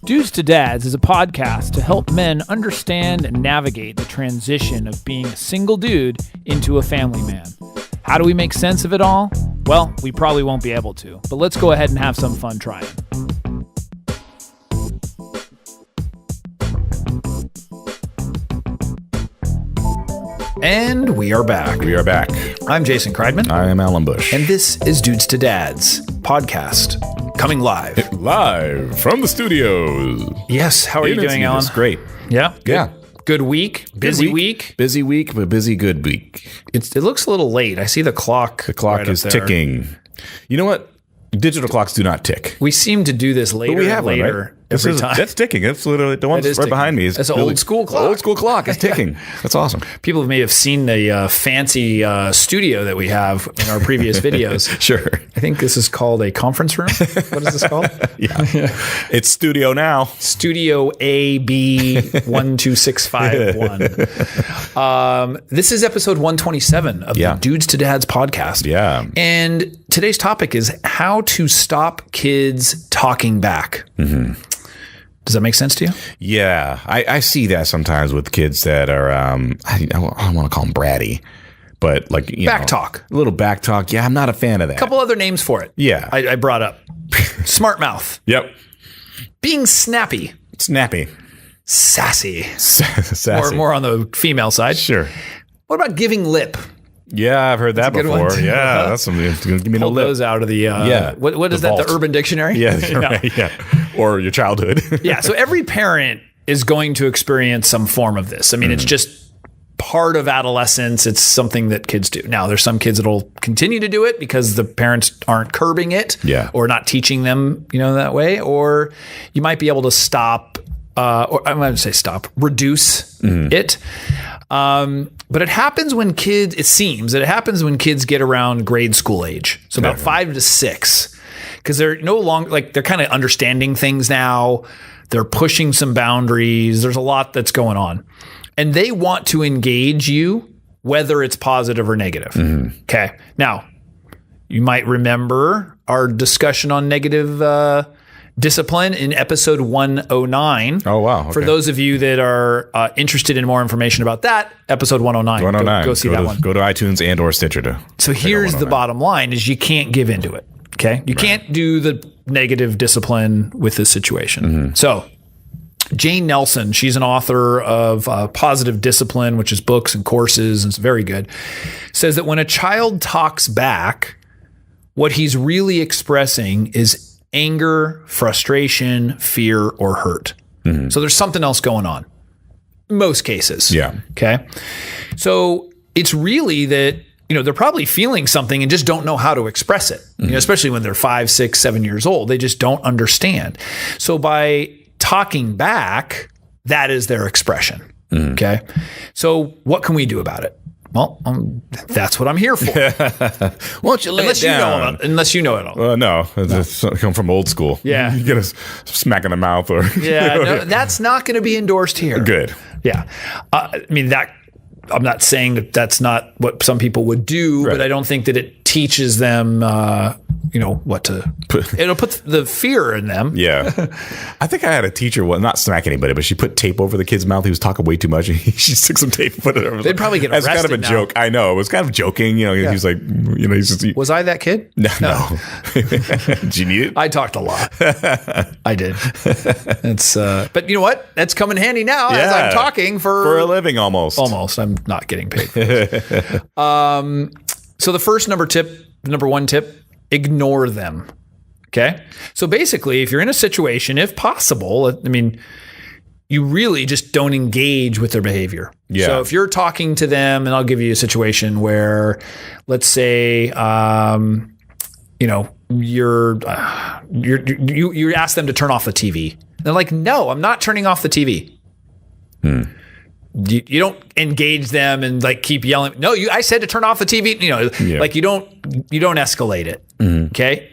Dudes to Dads is a podcast to help men understand and navigate the transition of being a single dude into a family man. How do we make sense of it all? Well, we probably won't be able to, but let's go ahead and have some fun trying. And we are back. We are back. I'm Jason Kreidman. I am Alan Bush. And this is Dudes to Dads podcast, coming live. Live from the studios. Yes, how are you doing, Alan? Great. Yeah? Good. Yeah. Good week? Busy week? Busy week, but busy good week. It looks a little late. I see the clock. The clock is ticking. You know what? Digital clocks do not tick. We seem to do this later and later every time. That's ticking. That's literally the one right behind me. That's an old school clock. Old school clock is ticking. That's awesome. People may have seen the fancy studio that we have in our previous videos. Sure. I think this is called a conference room. What is this called? Yeah. It's studio now. Studio AB12651. This is episode 127 of the Dudes to Dads podcast. Yeah. And today's topic is how to stop kids talking back. Mm-hmm. Does that make sense to you? Yeah. I see that sometimes with kids that are, I don't want to call them bratty, but like, back talk. A little back talk. Yeah, I'm not a fan of that. A couple other names for it. Yeah. I brought up. Smart mouth. Yep. Being snappy. Snappy. Sassy. Sassy. More on the female side. Sure. What about giving lip? Yeah, I've heard that before. Yeah, that's something. Give me no lip. Those out of the what is that? Vault. The Urban Dictionary? Yeah, right, yeah. Or your childhood. Yeah. So every parent is going to experience some form of this. I mean, it's just part of adolescence. It's something that kids do. Now, there's some kids that'll continue to do it because the parents aren't curbing it, or not teaching them, that way. Or you might be able to stop. Or I'm going to say stop, reduce it. But it happens when kids, it seems that it happens when kids get around grade school age. So about 5 to 6, because they're no longer they're kind of understanding things now. They're pushing some boundaries. There's a lot that's going on and they want to engage you, whether it's positive or negative. Mm-hmm. Okay. Now you might remember our discussion on negative, discipline in episode 109. Oh, wow. Okay. For those of you that are interested in more information about that, episode 109. 109. Go see that one. Go to iTunes and or Stitcher. So here's the bottom line is you can't give into it. Okay. You can't do the negative discipline with this situation. Mm-hmm. So Jane Nelson, she's an author of Positive Discipline, which is books and courses, and it's very good, says that when a child talks back, what he's really expressing is anger, frustration, fear, or hurt. Mm-hmm. So there's something else going on. Most cases. Yeah. Okay. So it's really that, they're probably feeling something and just don't know how to express it. Mm-hmm. Especially when they're 5, 6, 7 years old, they just don't understand. So by talking back, that is their expression. Mm-hmm. Okay. So what can we do about it? Well, that's what I'm here for. Why don't you lay it down? Unless you know it all. No. It's come from old school. Yeah. You get a smack in the mouth or... Yeah, no, that's not going to be endorsed here. Good. Yeah. I'm not saying that that's not what some people would do, but I don't think that it teaches them, what to... It'll put the fear in them. Yeah. I think I had a teacher, not smack anybody, but she put tape over the kid's mouth. He was talking way too much. And she took some tape and put it over. They'd probably get arrested. As kind of a joke. I know. It was kind of joking. He was like, he's just... Was I that kid? No. Did you need it? I talked a lot. I did. It's, but you know what? That's come in handy now as I'm talking for a living almost. Almost. I'm not getting paid for this. So the first number one tip, ignore them. Okay. So basically, if you're in a situation, if possible, you really just don't engage with their behavior. Yeah. So if you're talking to them, and I'll give you a situation where, let's say, you ask them to turn off the TV. They're like, no, I'm not turning off the TV. You don't engage them and keep yelling. No, I said to turn off the TV. You don't escalate it. Mm-hmm. Okay.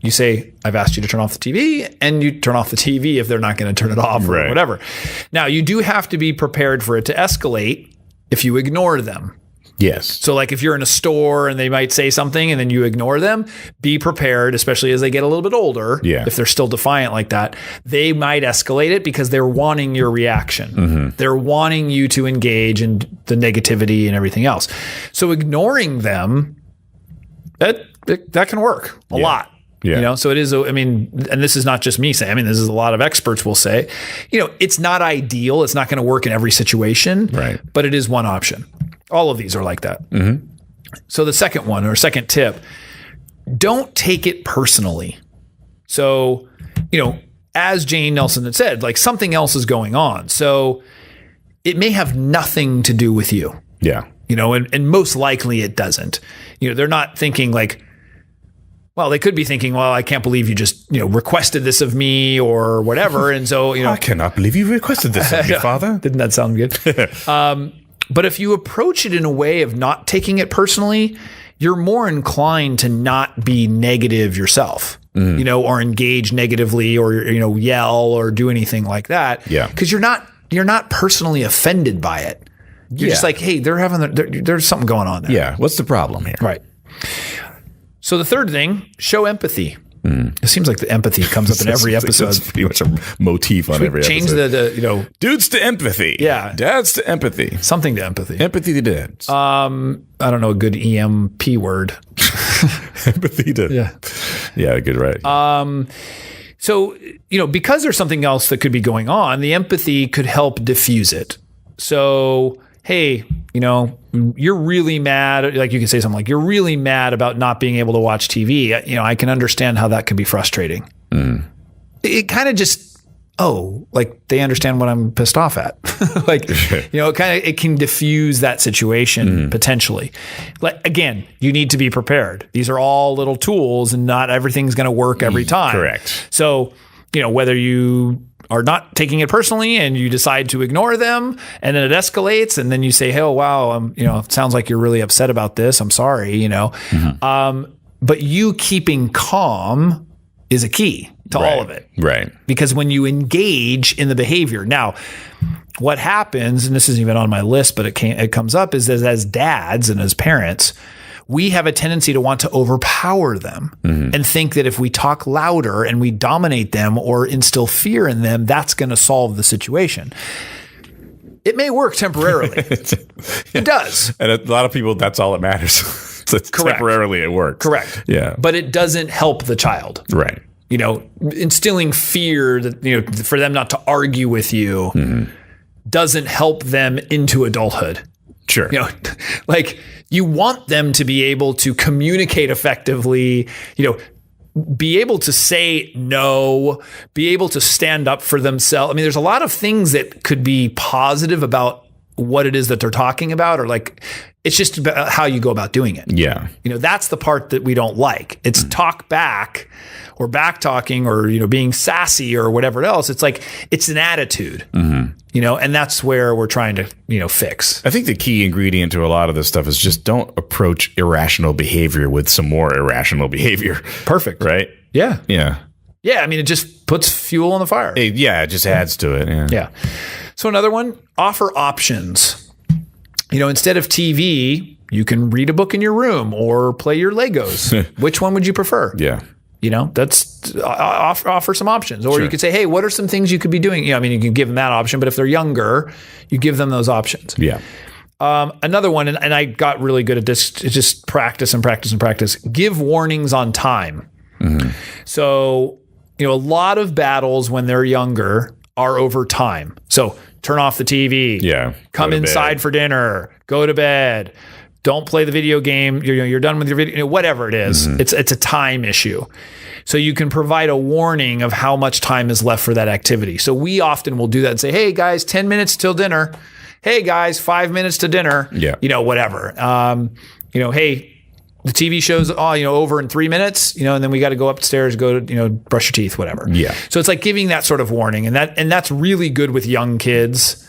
You say, I've asked you to turn off the TV, and you turn off the TV if they're not going to turn it off or whatever. Now, you do have to be prepared for it to escalate if you ignore them. Yes. So like if you're in a store and they might say something and then you ignore them, be prepared, especially as they get a little bit older. Yeah. If they're still defiant like that, they might escalate it because they're wanting your reaction. They're wanting you to engage in the negativity and everything else. So ignoring them, that can work a lot. Yeah. So it is, and this is not just me saying, this is a lot of experts will say, it's not ideal. It's not going to work in every situation, right? But it is one option. All of these are like that. So the second one or second tip, don't take it personally. So, as Jane Nelson had said, like something else is going on. So it may have nothing to do with you. Yeah. And most likely it doesn't. They're not thinking like, well, they could be thinking, well, I can't believe you just, requested this of me or whatever. And so, I cannot believe you requested this of me, Father. Didn't that sound good? But if you approach it in a way of not taking it personally, you're more inclined to not be negative yourself, or engage negatively or, yell or do anything like that. Yeah. Because you're not personally offended by it. You're just like, hey, there's something going on there. Yeah. What's the problem here? Right. So the third thing, show empathy. It seems like the empathy comes up in every episode. That's pretty much a motif on every change episode. the dudes to empathy. Yeah. Dads to empathy. Something to empathy. Empathy to dads. I don't know a good EMP word. Empathy to. Yeah. Yeah, good, right. So, because there's something else that could be going on, the empathy could help diffuse it. So, hey, you're really mad. Like you can say something like, you're really mad about not being able to watch TV. I can understand how that can be frustrating. It kind of just, like they understand what I'm pissed off at. Like, it can diffuse that situation potentially. Like, again, you need to be prepared. These are all little tools and not everything's going to work every time. Correct. So, whether you are not taking it personally and you decide to ignore them and then it escalates and then you say, hey, oh, wow, it sounds like you're really upset about this. I'm sorry, but you keeping calm is a key to all of it. Right. Because when you engage in the behavior, now what happens, and this isn't even on my list, but it comes up is as dads and as parents, we have a tendency to want to overpower them and think that if we talk louder and we dominate them or instill fear in them, that's going to solve the situation. It may work temporarily. It does. And a lot of people, that's all that matters. Temporarily it works. Correct. Yeah. But it doesn't help the child. Right. Instilling fear that, for them not to argue with you doesn't help them into adulthood. Sure. Like you want them to be able to communicate effectively, be able to say no, be able to stand up for themselves. There's a lot of things that could be positive about what it is that they're talking about, or like, it's just about how you go about doing it. Yeah. That's the part that we don't like. It's talk back or back talking or, being sassy or whatever else. It's like, it's an attitude, and that's where we're trying to, fix. I think the key ingredient to a lot of this stuff is just don't approach irrational behavior with some more irrational behavior. Perfect. Right? Yeah. Yeah. Yeah. It just puts fuel on the fire. It just adds to it. Yeah. Yeah. So another one, offer options. Instead of TV, you can read a book in your room or play your Legos. Which one would you prefer? Yeah. That's offer some options. Or you could say, hey, what are some things you could be doing? You can give them that option, but if they're younger, you give them those options. Yeah. Another one, and I got really good at this, it's just practice and practice and practice. Give warnings on time. So, a lot of battles when they're younger are over time. So turn off the TV. Yeah. Come inside for dinner. Go to bed. Don't play the video game. You're done with your video, whatever it is. It's a time issue. So you can provide a warning of how much time is left for that activity. So we often will do that and say, hey guys, 10 minutes till dinner. Hey guys, 5 minutes to dinner. Yeah. Whatever. Hey, the TV show's over in 3 minutes, and then we got to go upstairs, go to, brush your teeth, whatever. Yeah. So it's like giving that sort of warning, and that's really good with young kids.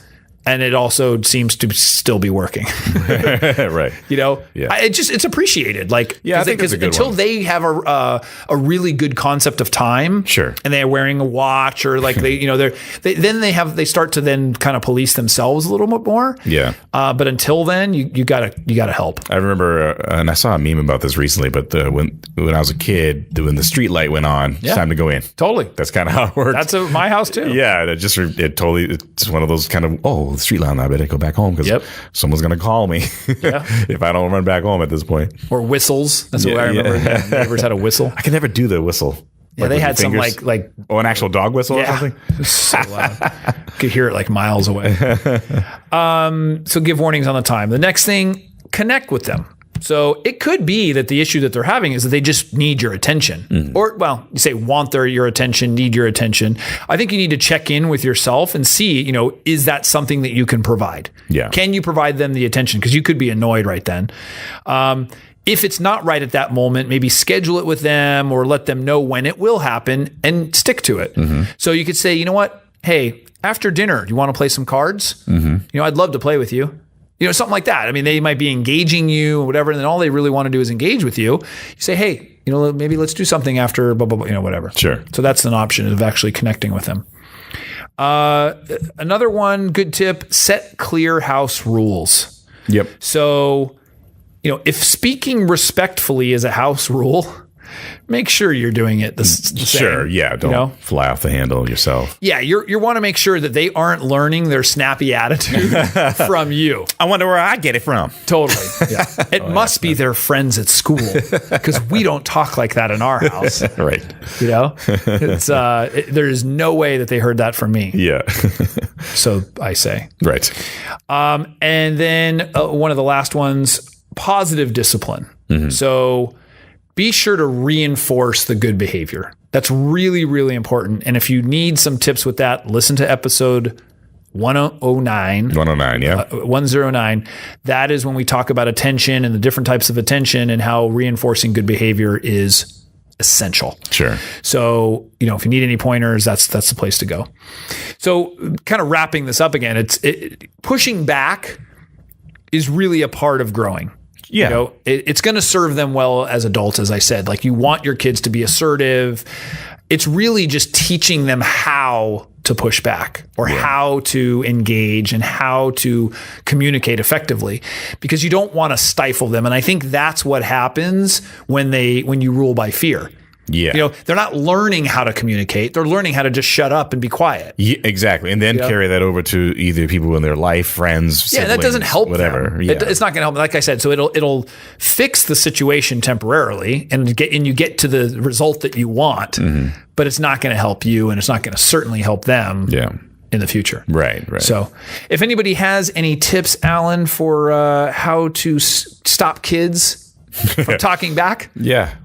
And it also seems to still be working. Right. Yeah. It's appreciated. Like, I think it's a good until one. they have a really good concept of time. Sure. And they're wearing a watch or like they start to then kind of police themselves a little bit more. Yeah. But until then, you gotta help. I remember, and I saw a meme about this recently, but when I was a kid, when the street light went on, it's time to go in. Totally. That's kind of how it works. That's my house too. Yeah. It's one of those kind of, the street light, I better go back home because someone's going to call me if I don't run back home at this point. Or whistles. That's what I remember. Yeah. Neighbors had a whistle. I can never do the whistle. Yeah, they had some like an actual dog whistle or something. So loud. You could hear it like miles away. So give warnings on the time. The next thing, connect with them. So it could be that the issue that they're having is that they just need your attention. Or, you say want your attention, need your attention. I think you need to check in with yourself and see, is that something that you can provide? Yeah. Can you provide them the attention? Because you could be annoyed right then. If it's not right at that moment, maybe schedule it with them or let them know when it will happen and stick to it. So you could say, you know what? Hey, after dinner, do you want to play some cards? I'd love to play with you. Something like that. I mean, they might be engaging you or whatever, and then all they really want to do is engage with you. You say, hey, maybe let's do something after, blah, blah, blah, whatever. Sure. So that's an option of actually connecting with them. Another one, good tip, set clear house rules. Yep. So, if speaking respectfully is a house rule, make sure you're doing it the same. Sure, yeah. Don't fly off the handle yourself. Yeah, you want to make sure that they aren't learning their snappy attitude from you. I wonder where I get it from. Totally. Yeah. It must be their friends at school because we don't talk like that in our house. Right. It's there's no way that they heard that from me. Yeah. So I say. Right. And then one of the last ones, positive discipline. So be sure to reinforce the good behavior. That's really, really important. And if you need some tips with that, listen to episode 109. 109, yeah. 109. That is when we talk about attention and the different types of attention and how reinforcing good behavior is essential. Sure. So, if you need any pointers, that's the place to go. So kind of wrapping this up again, pushing back is really a part of growing. Yeah. It's going to serve them well as adults, as I said. Like, you want your kids to be assertive. It's really just teaching them how to push back or how to engage and how to communicate effectively, because you don't want to stifle them. And I think that's what happens when you rule by fear. Yeah. They're not learning how to communicate. They're learning how to just shut up and be quiet. Yeah, exactly. And then carry that over to either people in their life, friends, siblings, that doesn't help whatever. them. Yeah. It's not going to help. Like I said, so it'll fix the situation temporarily and you get to the result that you want, but it's not going to help you and it's not going to certainly help them. Yeah. In the future. Right. So if anybody has any tips, Alan, for how to stop kids from talking back,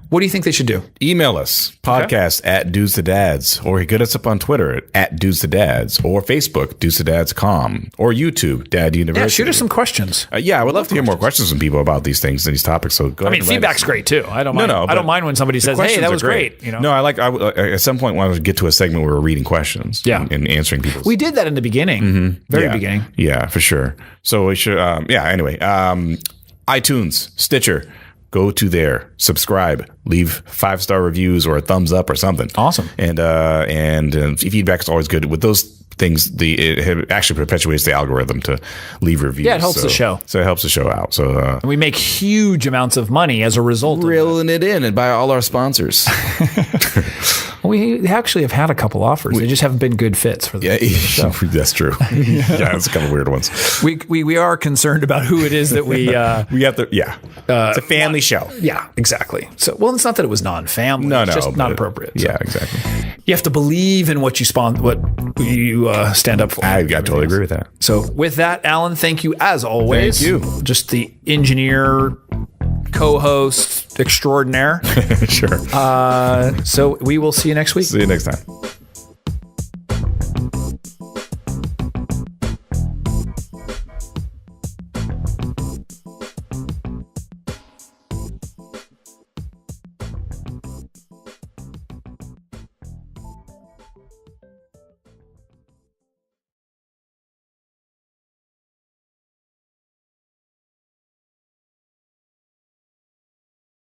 what do you think they should do? Email us, podcast at Dudes to Dads, or hit us up on Twitter at Dudes to Dads, or Facebook, Dudes to Dads.com, or YouTube, Dad University. Yeah, shoot us some questions. I would love to hear more questions from people about these things and these topics. So go ahead. Feedback's great too. I don't mind. I don't mind when somebody says, "Hey, that was great." No, I at some point want to get to a segment where we're reading questions. And answering people's. We did that in the beginning, very beginning. Yeah, for sure. So we should. Anyway, iTunes, Stitcher. Go to there, subscribe, leave 5-star reviews or a thumbs up or something. Awesome. And feedback is always good. With those things, it actually perpetuates the algorithm to leave reviews. Yeah, it helps the show. So it helps the show out. So and we make huge amounts of money as a result. Reeling it in and buy all our sponsors. We actually have had a couple offers. They just haven't been good fits for the show. That's true. That's a couple weird ones. We are concerned about who it is that we have to. Yeah, it's a family show. Yeah, exactly. So, it's not that it was non-family. It's just not appropriate. So. Yeah, exactly. You have to believe in what you stand up for. I totally agree with that. So, with that, Alan, thank you as always. Thank you. Just the engineer, co-host extraordinaire. Sure. So we will see you next week. See you next time.